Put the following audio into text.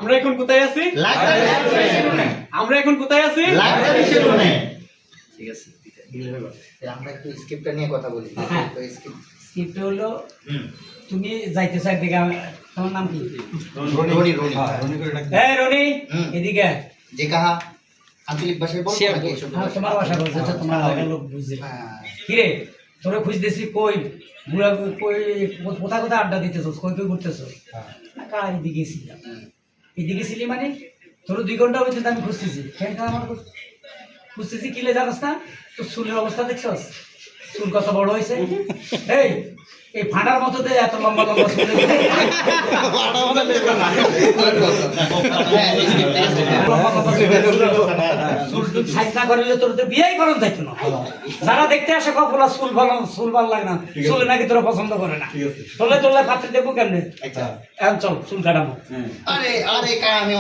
আমরা এখন কোথায় আছি? আমরা এখন কোথায় আছি? ঠিক আছে, আমরা একটু স্ক্রিপ্টটা নিয়ে কথা বলি। তো স্ক্রিপ্ট হলো তুমি যাইতেছ একদিকে, তোমার নাম কি? রনি। এই রনি, এদিকে আয়। যে কাহা আঞ্চলিক ভাষায় বলবো নাকি এসব? হ্যাঁ, তোমার ভাষা বলছে, আচ্ছা, তোমার এলাকার লোক বুঝছে। হ্যাঁ। কিরে তোরে খুঁজতেছি, কই বুড়া, কই কোথায় কোথায় আড্ডা দিতেছস, কই কই ঘুরতেছস? না কা এদিকে ছিলাম। এদিকে ছিলি মানে তোর 2 ঘন্টা হয়েছে আমি খুঁজতেছি। কেন আমার খুঁজতেছি কিলে জানাস না? তোর চুলের অবস্থা দেখছস? চুল কত বড় হয়েছে? এই ফাটার মতো দে এত লম্বা লম্বা চুল। চুল সাইজ না করিলে তোর তো বিয়েই করন যাইতো না। যারা দেখতে আসে কখনো চুল ভালো লাগে না, চুলে নাকি তোরা পছন্দ করে না। তোলে পাত্রে দেখবো কেমনে? এখন চল চুল কাটাবো। আরে কাহা আমি